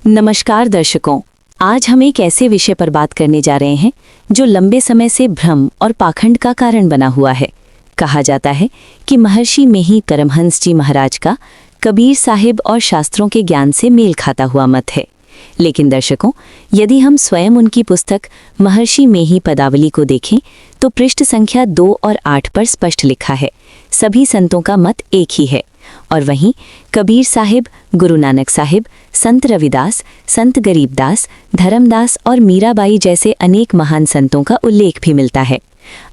नमस्कार दर्शकों, आज हम एक ऐसे विषय पर बात करने जा रहे हैं जो लंबे समय से भ्रम और पाखंड का कारण बना हुआ है। कहा जाता है कि महर्षि मेही परमहंस जी महाराज का कबीर साहिब और शास्त्रों के ज्ञान से मेल खाता हुआ मत है। लेकिन दर्शकों, यदि हम स्वयं उनकी पुस्तक महर्षि मेही पदावली को देखें तो पृष्ठ संख्या 2 और 8 पर स्पष्ट लिखा है, सभी संतों का मत एक ही है। और वहीं कबीर साहिब, गुरु नानक साहिब, संत रविदास, संत गरीबदास, धर्मदास और मीराबाई जैसे अनेक महान संतों का उल्लेख भी मिलता है।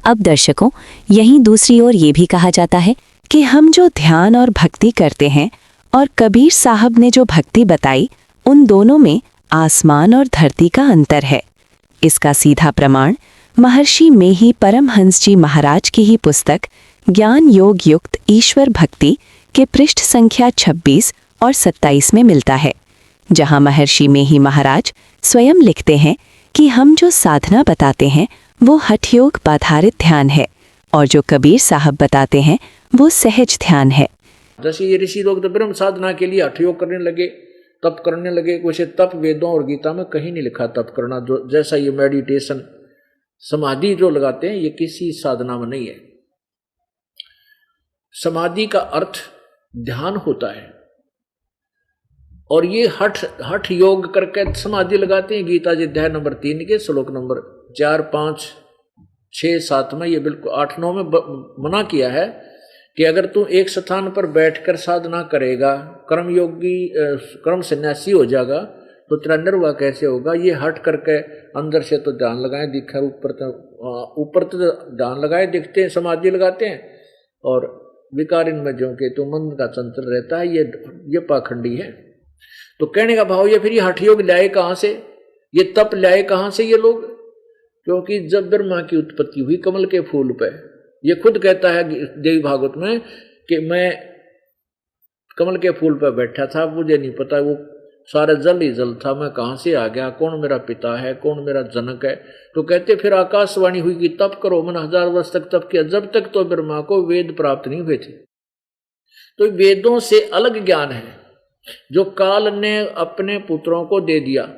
अब दर्शकों, यहीं दूसरी ओर ये भी कहा जाता है कि हम जो ध्यान और भक्ति करते हैं और कबीर साहब ने जो भक्ति बताई, उन दोनों में आसमान और धरती का अंतर है। इसका सीधा प्रमाण महर्षि मेही परमहंस जी महाराज की ही पुस्तक ज्ञान योग युक्त ईश्वर भक्ति के पृष्ठ संख्या 26 और 27 में मिलता है, जहां महर्षि मेही महाराज स्वयं लिखते हैं कि हम जो साधना बताते हैं वो हठयोग आधारित ध्यान है और जो कबीर साहब बताते हैं वो सहज ध्यान है। जैसे ये ऋषि लोग तो ब्रह्म साधना के लिए हठयोग करने लगे, तप करने लगे, वैसे तप वेदों और गीता में कहीं नहीं लिखा तप करना। जो जैसा ये मेडिटेशन समाधि जो लगाते हैं, ये किसी साधना में नहीं है। समाधि का अर्थ ध्यान होता है और ये हठ योग करके समाधि लगाते हैं। गीता जी अध्याय नंबर 3 के श्लोक नंबर 4, 5, 6, 7 में ये बिल्कुल 8, 9 में मना किया है कि अगर तू एक स्थान पर बैठकर साधना करेगा, कर्म सन्यासी हो जाएगा, तो तेरा निर्वाह कैसे होगा। ये हट करके अंदर से तो ध्यान लगाए दिखा, ऊपर तो ध्यान लगाए दिखते हैं, समाधि लगाते हैं, और विकार इनमें जो के तो मन का चंचल रहता है। ये पाखंडी है। तो कहने का भाव ये, फिर ये हठयोग लाए कहाँ से, ये तप लाए कहाँ से ये लोग। क्योंकि जब ब्रह्मा की उत्पत्ति हुई कमल के फूल पे, ये खुद कहता है देवी भागवत में कि मैं कमल के फूल पर बैठा था, मुझे नहीं पता, वो सारा जल ही जल था, मैं कहाँ से आ गया, कौन मेरा पिता है, कौन मेरा जनक है। तो कहते फिर आकाशवाणी हुई कि तप करो। मैंने 1000 वर्ष तक तप किया, जब तक तो ब्रह्मा को वेद प्राप्त नहीं हुए थे। तो वेदों से अलग ज्ञान है जो काल ने अपने पुत्रों को दे दिया,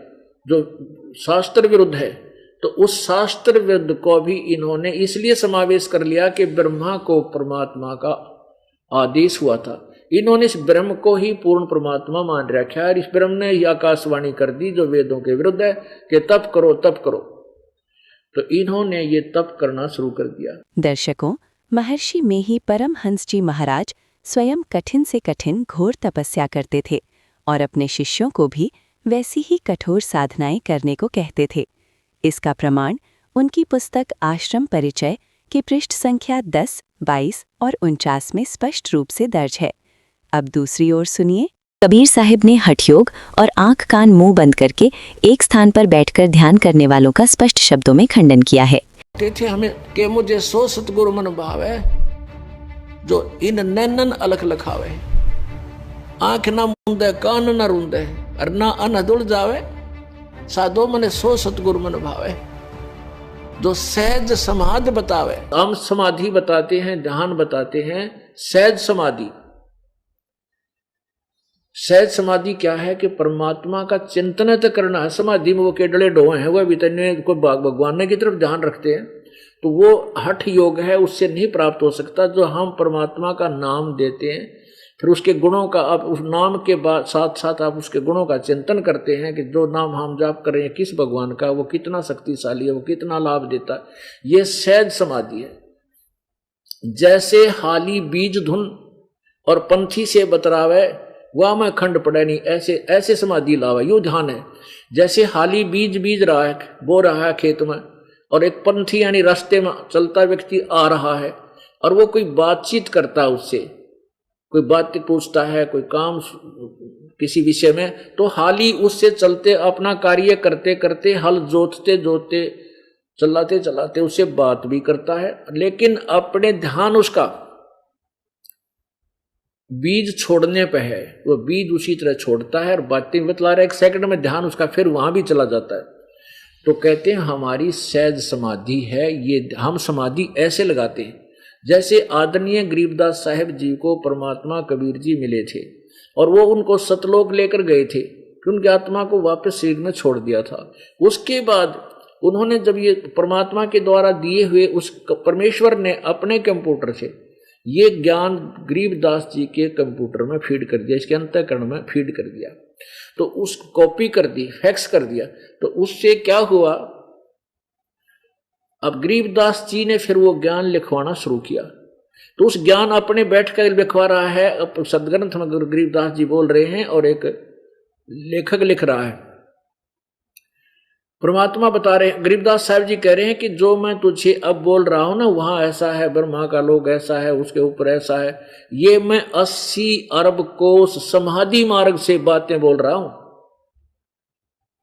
जो शास्त्र विरुद्ध है। तो उस शास्त्र विरुद्ध को भी इन्होंने इसलिए समावेश कर लिया कि ब्रह्मा को परमात्मा का आदेश हुआ था। इन्होंने इस ब्रह्म को ही पूर्ण परमात्मा मान रखा है और इस ब्रह्म ने ही आकाशवाणी कर दी जो वेदों के विरुद्ध है कि तप करो तप करो। तो इन्होंने ये तप करना शुरू कर दिया। दर्शकों, महर्षि मेही परमहंस जी महाराज स्वयं कठिन से कठिन घोर तपस्या करते थे और अपने शिष्यों को भी वैसी ही कठोर साधनाएं करने को कहते थे। इसका प्रमाण उनकी पुस्तक आश्रम परिचय के पृष्ठ संख्या 10, 22 और 49 में स्पष्ट रूप से दर्ज है। अब दूसरी ओर सुनिए, कबीर साहिब ने हठयोग और आंख कान मुंह बंद करके एक स्थान पर बैठकर ध्यान करने वालों का स्पष्ट शब्दों में खंडन किया है। थे हमें कि मुझे सो सतगुरु मन भावे, जो इन नैनन अलख लखावे, आंख ना मूंदे कान ना रूंदे और ना अन दुल जावे, साधो मने सो सतगुरु मन भावे, जो सहज समाधि बतावे। हम समाधि बताते हैं, ध्यान बताते हैं, सहज समाधि। सहज समाधि क्या है कि परमात्मा का चिंतन तो करना है। समाधि में वो केडले डोए हैं, वह भी तन्ने को भगवान की तरफ ध्यान रखते हैं, तो वो हठ योग है, उससे नहीं प्राप्त हो सकता। जो हम परमात्मा का नाम देते हैं, फिर उसके गुणों का, आप उस नाम के बाद साथ साथ आप उसके गुणों का चिंतन करते हैं कि जो नाम हम जाप कर रहे हैं किस भगवान का, वो कितना शक्तिशाली है, वो कितना लाभ देता है। ये सहज समाधि है। जैसे हाली बीज धुन और पंथी से बतरावे, वह मैं खंड पड़े नहीं, ऐसे समाधि लावा, यू ध्यान है। जैसे हाली बीज रहा है, बो रहा है खेत में, और एक पंथी यानी रास्ते में चलता व्यक्ति आ रहा है और वो कोई बातचीत करता है, उससे कोई बात पूछता है, कोई काम किसी विषय में, तो हाली उससे चलते अपना कार्य करते करते, हल जोतते जोतते, चलाते चलाते उससे बात भी करता है, लेकिन अपने ध्यान उसका बीज छोड़ने पे है। वो बीज उसी तरह छोड़ता है और बातें बतला रहा है, 1 सेकंड में ध्यान उसका फिर वहां भी चला जाता है। तो कहते हैं हमारी सहज समाधि है। ये हम समाधि ऐसे लगाते हैं जैसे आदरणीय गरीबदास साहिब जी को परमात्मा कबीर जी मिले थे और वो उनको सतलोक लेकर गए थे। कि उनकी आत्मा को वापस शरीर में छोड़ दिया था। उसके बाद उन्होंने जब ये परमात्मा के द्वारा दिए हुए उस परमेश्वर ने अपने कंप्यूटर से ये ज्ञान गरीबदास जी के कंप्यूटर में फीड कर दिया, इसके अंतःकरण में फीड कर दिया, तो उस कॉपी कर दी, फैक्स कर दिया, तो उससे क्या हुआ, अब गरीबदास जी ने फिर वो ज्ञान लिखवाना शुरू किया। तो उस ज्ञान अपने बैठ कर लिखवा रहा है, अब सदग्रंथ में गरीबदास जी बोल रहे हैं और एक लेखक लिख रहा है। परमात्मा बता रहे हैं, गरीबदास साहब जी कह रहे हैं कि जो मैं तुझे अब बोल रहा हूं ना, वहां ऐसा है, ब्रह्मा का लोक ऐसा है, उसके ऊपर ऐसा है, ये मैं 80 अरब कोस समाधि मार्ग से बातें बोल रहा हूं।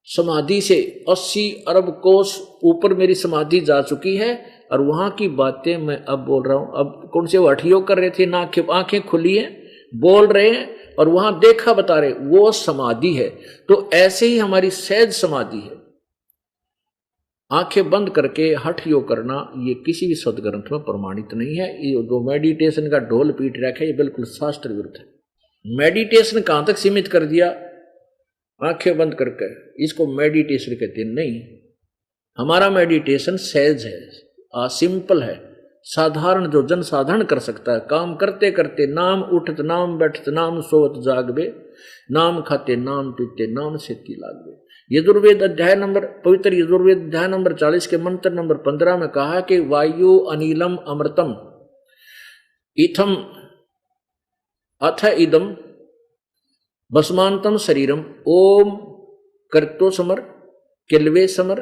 समाधि से 80 अरब कोस ऊपर मेरी समाधि जा चुकी है और वहां की बातें मैं अब बोल रहा हूं। अब कौन से वो हठयोग कर रहे थे ना, आंखें खुली हैं, बोल रहे हैं और वहां देखा बता रहे, वो समाधि है। तो ऐसे ही हमारी सहज समाधि है। आंखें बंद करके हठ योग करना ये किसी भी सदग्रंथ में प्रमाणित नहीं है। ये जो मेडिटेशन का ढोल पीट रखा है, ये बिल्कुल शास्त्र विरुद्ध है। मेडिटेशन कहां तक सीमित कर दिया, आंखें बंद करके, इसको मेडिटेशन कहते हैं। नहीं, हमारा मेडिटेशन सहज है, सिंपल है, साधारण, जो जन साधारण कर सकता है। काम करते करते नाम उठत नाम बैठत नाम सोवत जागबे, नाम खाते नाम पीते नाम सेती लागबे। यजुर्वेद अध्याय नंबर, पवित्र यजुर्वेद अध्याय नंबर 40 के मंत्र नंबर 15 में कहा कि वायु अनिलम अमृतम इथम अथ इदम भस्मांतम शरीरम ओम कर्तो समर किलवे समर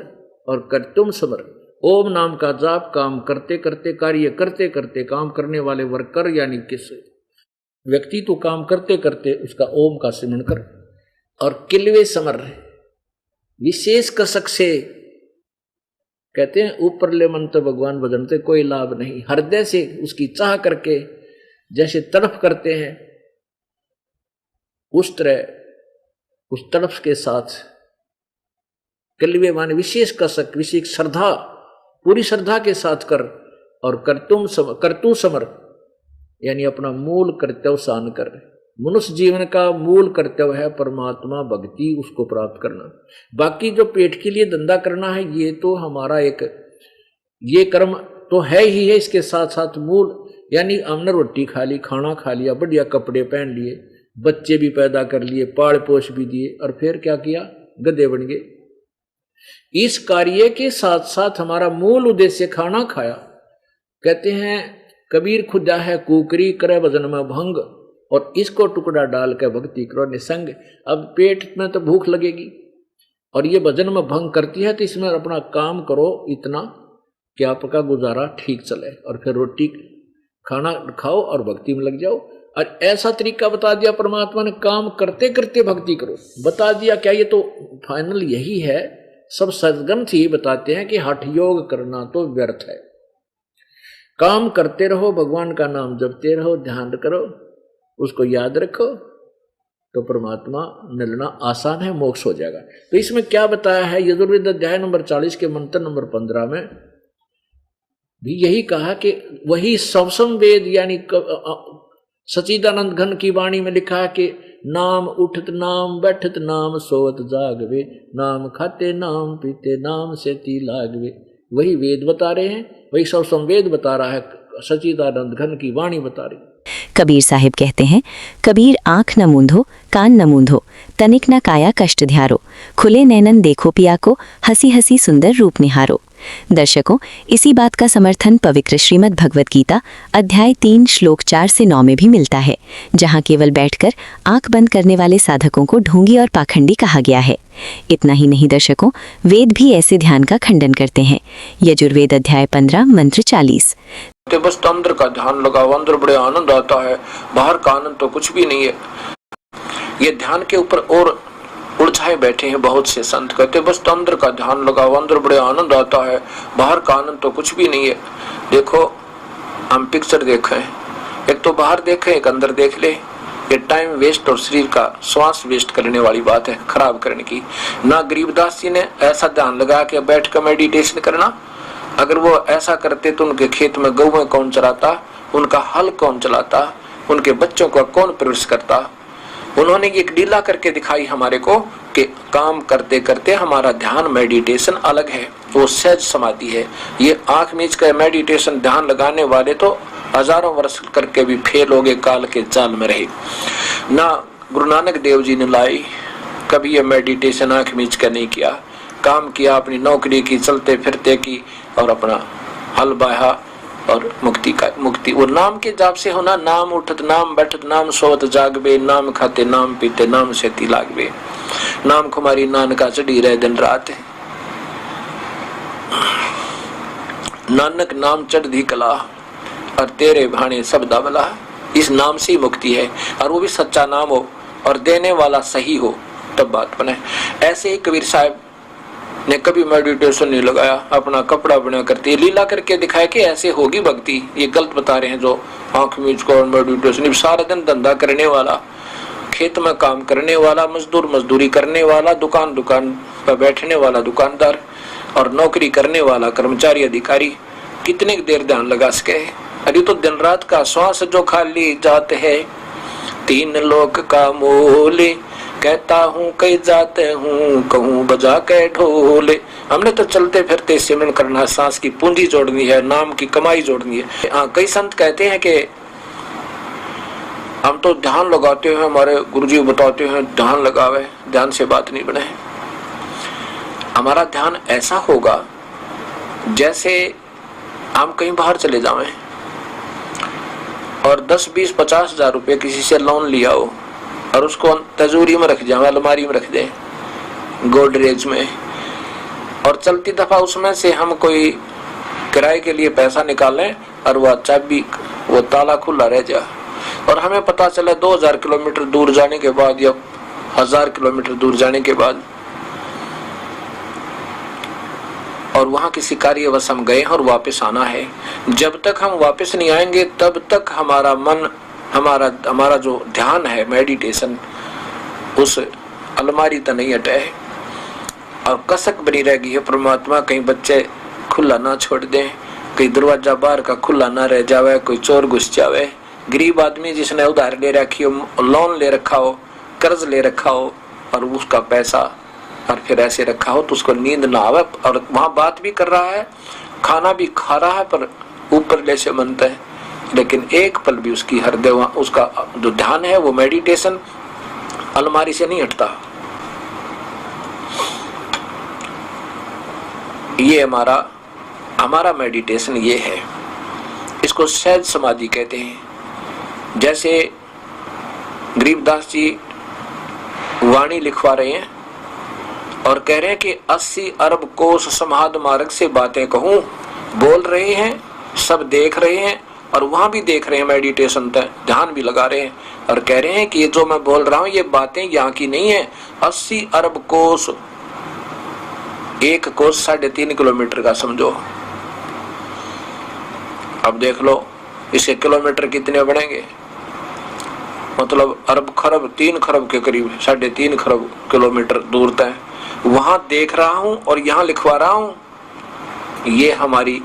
और कर्तुम समर। ओम नाम का जाप काम करते करते, कार्य करते करते, काम करने वाले वर्कर यानी किस व्यक्ति तो काम करते करते उसका ओम का सिमरण कर, और किलवे समर विशेष कसक से, कहते हैं ऊपर ले मन तो भगवान भजनते कोई लाभ नहीं, हृदय से उसकी चाह करके जैसे तड़प करते हैं उस तरह उस तड़प के साथ कलवे मान विशेष कसक, विशेष श्रद्धा, पूरी श्रद्धा के साथ कर। और कर्तु समर यानी अपना मूल कर्तव्य सान कर। मनुष्य जीवन का मूल कर्तव्य है परमात्मा भक्ति, उसको प्राप्त करना। बाकी जो पेट के लिए धंधा करना है ये तो हमारा एक ये कर्म तो है ही है, इसके साथ साथ मूल यानी हमने रोटी खा ली, खाना खा लिया, बढ़िया कपड़े पहन लिए, बच्चे भी पैदा कर लिए, पाल पोष भी दिए, और फिर क्या किया, गधे बन गए। इस कार्य के साथ साथ हमारा मूल उद्देश्य खाना खाया। कहते हैं कबीर खुदा है कुकरी करे भजन में भंग, और इसको टुकड़ा डाल कर भक्ति करो निसंग। अब पेट में तो भूख लगेगी और ये भजन में भंग करती है, तो इसमें अपना काम करो इतना कि आपका गुजारा ठीक चले, और फिर रोटी खाना खाओ और भक्ति में लग जाओ। और ऐसा तरीका बता दिया परमात्मा ने, काम करते करते भक्ति करो, बता दिया। क्या ये तो फाइनल यही है। सब सदग्रंथ ही बताते हैं कि हठ योग करना तो व्यर्थ है। काम करते रहो, भगवान का नाम जपते रहो, ध्यान करो, उसको याद रखो, तो परमात्मा मिलना आसान है, मोक्ष हो जाएगा। तो इसमें क्या बताया है, यजुर्वेद अध्याय नंबर 40 के मंत्र नंबर 15 में भी यही कहा कि वही सबसम वेद यानी सच्चिदानंद घन की वाणी में लिखा है कि नाम उठत नाम बैठत नाम सोवत जागवे, नाम खाते नाम पीते नाम सेती लागवे। वही वेद बता रहे हैं, वही सबसम वेद बता रहा है, सच्चिदानंद घन की वाणी बता रही। कबीर साहिब कहते हैं, कबीर आँख न मूंधो, कान न मूंधो, तनिक न काया कष्ट ध्यारो, खुले नैनन देखो पिया को, हंसी हंसी सुंदर रूप निहारो। दर्शकों, इसी बात का समर्थन पवित्र श्रीमद् भगवद गीता अध्याय 3 श्लोक 4 से 9 में भी मिलता है, जहाँ केवल बैठकर आंख बंद करने वाले साधकों को ढोंगी और पाखंडी कहा गया है। इतना ही नहीं दर्शकों, वेद भी ऐसे ध्यान का खंडन करते हैं। यजुर्वेद अध्याय 15 मंत्र 40। बस अंदर का ध्यान लगाओ, अंदर बड़े आनंद आता है, बाहर का आनंद तो कुछ भी नहीं है। ये ध्यान के ऊपर और उलझाए बैठे हैं बहुत से संत, कहते बस अंदर का ध्यान लगाओ, अंदर बड़े आनंद आता है, बाहर का आनंद तो कुछ भी नहीं है। देखो हम पिक्चर देखें, एक तो बाहर देखें एक अंदर देख ले, ये टाइम वेस्ट और शरीर का श्वास वेस्ट करने वाली बात है, खराब करने की। ना गरीबदास जी ने ऐसा ध्यान लगा के बैठ कर मेडिटेशन करना। अगर वो ऐसा करते तो उनके खेत में गौएं कौन चराता, उनका हल कौन चलाता, उनके बच्चों को कौन परवरिश करता। उन्होंने एक ढीला करके दिखाई हमारे को के काम करते करते हमारा ध्यान मेडिटेशन अलग है, वो सहज समाधि है। ये आंख मीच कर मेडिटेशन ध्यान लगाने वाले तो हजारों वर्ष करके भी फेल हो गए, काल के जाल में रहे। ना गुरु नानक देव जी ने लाई कभी ये मेडिटेशन आंख मीच कर नहीं किया, काम किया, अपनी नौकरी की, चलते फिरते की और अपना हल बाहा और मुक्ति वो नाम के जाप से होना। नाम उठत नाम बैठत नाम सोवत जागबे, नाम खाते नाम पीते नाम सेती लागबे, नाम कुमारी नानका चढ़ी रहे दिन रात, नानक नाम चढ़ दी कला और तेरे भाने सब दावला। इस नाम से ही मुक्ति है, और वो भी सच्चा नाम हो और देने वाला सही हो तब बात बने। ऐसे ही कबीर साहब ने कभी मेडिटेशन नहीं लगाया, अपना कपड़ा बना करते लीला करके दिखाया कि ऐसे होगी भक्ति। ये गलत बता रहे हैं जो आंख मीच को मेडिटेशन। सारा दिन धंधा करने वाला, खेत में काम करने वाला, मजदूर मजदूरी करने वाला, दुकान पर बैठने वाला दुकानदार और नौकरी करने वाला कर्मचारी अधिकारी कितने देर ध्यान लगा सके। अरे तो दिन रात का श्वास जो खाली जात है, 3 लोक का मोले, कहता हूँ कई जाते हूँ, कहूँ बजा के ढोले। हमने तो चलते फिरते सिमरन करना, सांस की पूंजी जोड़नी है, नाम की कमाई जोड़नी है। हाँ, कई संत कहते हैं कि हम तो ध्यान लगाते हैं, हमारे गुरुजी बताते हैं ध्यान लगावे, ध्यान से बात नहीं बने। हमारा ध्यान ऐसा होगा जैसे हम कहीं बाहर चले जावें और 10, 20, 50 हजार रुपये किसी से लोन लिया हो और उसको तिजोरी में रख जाए, अलमारी में रख दे, गोदरेज में, और चलती दफा उसमें से हम कोई किराए के लिए पैसा निकालें और वह चाबी, वो ताला खुला रह जाए, और हमें पता चले 2000 किलोमीटर दूर जाने के बाद या 1000 किलोमीटर दूर जाने के बाद, और वहां किसी कार्यवश हम गए और वापस आना है। जब तक हम वापस नहीं आएंगे तब तक हमारा मन, हमारा जो ध्यान है मेडिटेशन, उस अलमारी तक नहीं हटे है और कसक बनी रहेगी है परमात्मा। कहीं बच्चे खुला ना छोड़ दें, कहीं दरवाजा बाहर का खुला ना रह जावे, कोई चोर घुस जावे। गरीब आदमी जिसने उधार ले रखी हो, लोन ले रखा हो, कर्ज ले रखा हो और उसका पैसा और फिर ऐसे रखा हो तो उसको नींद ना आवे, और वहां बात भी कर रहा है, खाना भी खा रहा है, पर ऊपर जैसे मनता है, लेकिन एक पल भी उसकी हृदय, उसका जो ध्यान है वो मेडिटेशन अलमारी से नहीं हटता। ये हमारा मेडिटेशन ये है, इसको सहज समाधि कहते हैं। जैसे गरीबदास जी वाणी लिखवा रहे हैं और कह रहे हैं कि 80 अरब कोस समाध मार्ग से बातें कहूं, बोल रहे हैं, सब देख रहे हैं और वहां भी देख रहे हैं, मेडिटेशन तक ध्यान भी लगा रहे हैं और कह रहे हैं कि ये जो मैं बोल रहा हूं ये बातें यहाँ की नहीं है। 80 अरब कोस, एक कोस 3.5 किलोमीटर का समझो। अब देख लो इसके किलोमीटर कितने बनेंगे, मतलब अरब खरब, 3 खरब के करीब, 3.5 खरब किलोमीटर दूर तक वहां देख रहा हूं और यहां लिखवा रहा हूं। ये हमारी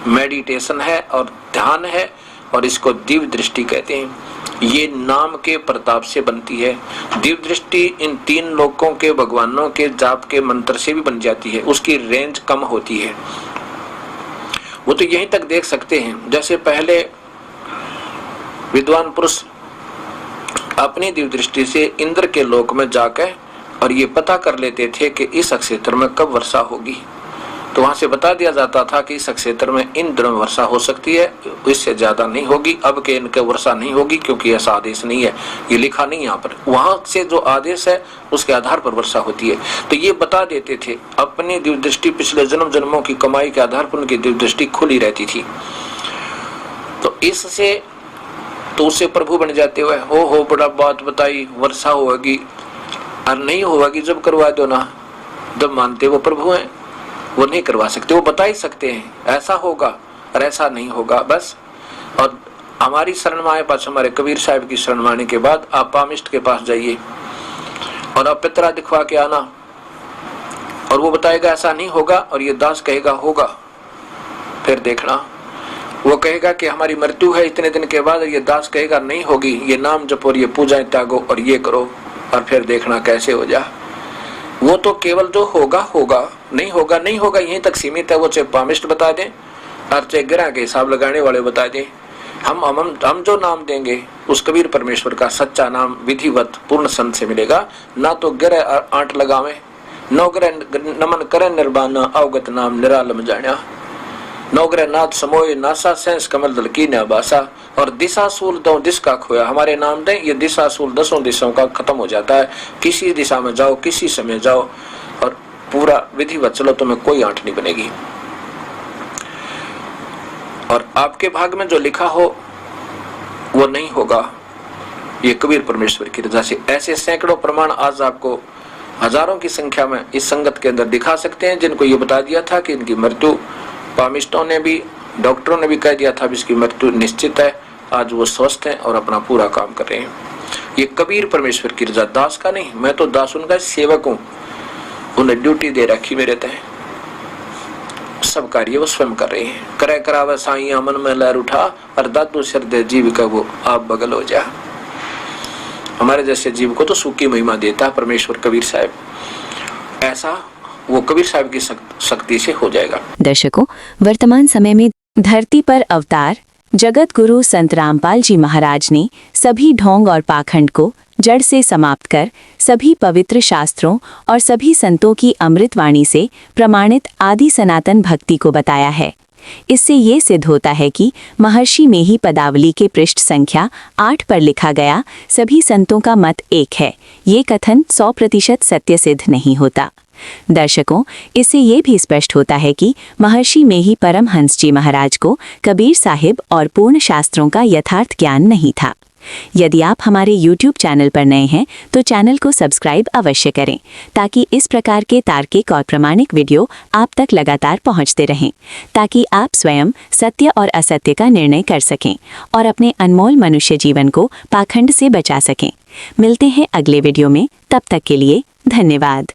मेडिटेशन है और ध्यान है, और इसको दिव्य दृष्टि कहते हैं। ये नाम के प्रताप से बनती है। दिव्य दृष्टि इन 3 लोकों के भगवानों के जाप के मंत्र से भी बन जाती है, उसकी रेंज कम होती है, वो तो यहीं तक देख सकते हैं। जैसे पहले विद्वान पुरुष अपनी दिव्य दृष्टि से इंद्र के लोक में जाकर और ये पता कर लेते थे कि इस क्षेत्र में कब वर्षा होगी, तो वहां से बता दिया जाता था कि इस क्षेत्र में इन दिनों वर्षा हो सकती है, इससे ज्यादा नहीं होगी, अब के इनके वर्षा नहीं होगी क्योंकि ऐसा आदेश नहीं है, ये लिखा नहीं यहाँ पर। वहां से जो आदेश है उसके आधार पर वर्षा होती है, तो ये बता देते थे। अपनी दिव्य दृष्टि पिछले जन्म जन्मों की कमाई के आधार पर उनकी दिव्य दृष्टि खुली रहती थी, तो इससे तो उससे प्रभु बन जाते हुए हो बड़ा बात बताई, वर्षा होगी और नहीं होगी जब करवा दो ना, जब मानते वो प्रभु हैं, वो नहीं करवा सकते, वो बता ही सकते हैं ऐसा होगा और ऐसा नहीं होगा बस। और हमारी शरण में आए पास, हमारे कबीर साहब की शरण माने के बाद आप पामिस्ट के पास जाइए और आप पितरा दिखवा के आना, और वो बताएगा ऐसा नहीं होगा, और ये दास कहेगा होगा। फिर देखना वो कहेगा कि हमारी मृत्यु है इतने दिन के बाद, और ये दास कहेगा नहीं होगी, ये नाम जपो और ये पूजाएं त्यागो और ये करो, और फिर देखना कैसे हो जा। वो तो केवल जो होगा होगा, नहीं होगा नहीं होगा, यहीं तक सीमित है। वो चाहे पामिस्ट बता दें और चाहे ग्रह के हिसाब लगाने वाले बता दें, हम जो नाम देंगे उस कबीर परमेश्वर का सच्चा नाम विधिवत पूर्ण संत से मिलेगा। ना तो ग्रह आंट लगावे, नौ ग्रह नमन करे निर्वाणा, अवगत नाम निरालम जाण्या। नौग्रह नाथ समोय नासा, सेंस कमल दल की न्याबासा। और दिशाशूल दो दिश का खोया, हमारे नाम दें, ये दिशाशूल 10 दिशाओं का खत्म हो जाता है। किसी दिशा में जाओ, किसी समय जाओ और पूरा विधिवत चलो, तुम्हें कोई आंट नहीं बनेगी। और आपके भाग में जो लिखा हो वो नहीं होगा, ये कबीर परमेश्वर की रजा से। ऐसे सैकड़ों प्रमाण आज आपको हजारों की संख्या में इस संगत के अंदर दिखा सकते हैं, जिनको ये बता दिया था कि इनकी मृत्यु, पामिस्टों ने भी, डॉक्टरों ने भी कह दिया था इसकी मृत्यु निश्चित है। आज वो स्वस्थ हैं और अपना पूरा काम कर रहे हैं। ये कबीर परमेश्वर की रजा, दास का नहीं। मैं तो दास उनका सेवक हूँ, उन्हें ड्यूटी दे रखी मेरे तय, सब कार्य वो स्वयं कर रहे हैं। करे करावे साईं मन में लहर उठा, और दादू श्रद्धे जीव का वो आप बगल हो जा। हमारे जैसे जीव को तो सूखी महिमा देता है परमेश्वर कबीर साहब। ऐसा वो कबीर साहब की शक्ति से हो जाएगा। दर्शकों, वर्तमान समय में धरती पर अवतार जगत गुरु संत रामपाल जी महाराज ने सभी ढोंग और पाखंड को जड़ से समाप्त कर सभी पवित्र शास्त्रों और सभी संतों की अमृत वाणी से प्रमाणित आदि सनातन भक्ति को बताया है। इससे ये सिद्ध होता है कि महर्षि में ही पदावली के पृष्ठ संख्या 8 पर लिखा गया सभी संतों का मत एक है, ये कथन 100% सत्य सिद्ध नहीं होता। दर्शकों, इससे ये भी स्पष्ट होता है कि महर्षि में ही परमहंस जी महाराज को कबीर साहिब और पूर्ण शास्त्रों का यथार्थ ज्ञान नहीं था। यदि आप हमारे YouTube चैनल पर नए हैं तो चैनल को सब्सक्राइब अवश्य करें, ताकि इस प्रकार के तार्किक और प्रामाणिक वीडियो आप तक लगातार पहुंचते रहें, ताकि आप स्वयं सत्य और असत्य का निर्णय कर सकें और अपने अनमोल मनुष्य जीवन को पाखंड से बचा सकें। मिलते हैं अगले वीडियो में, तब तक के लिए धन्यवाद।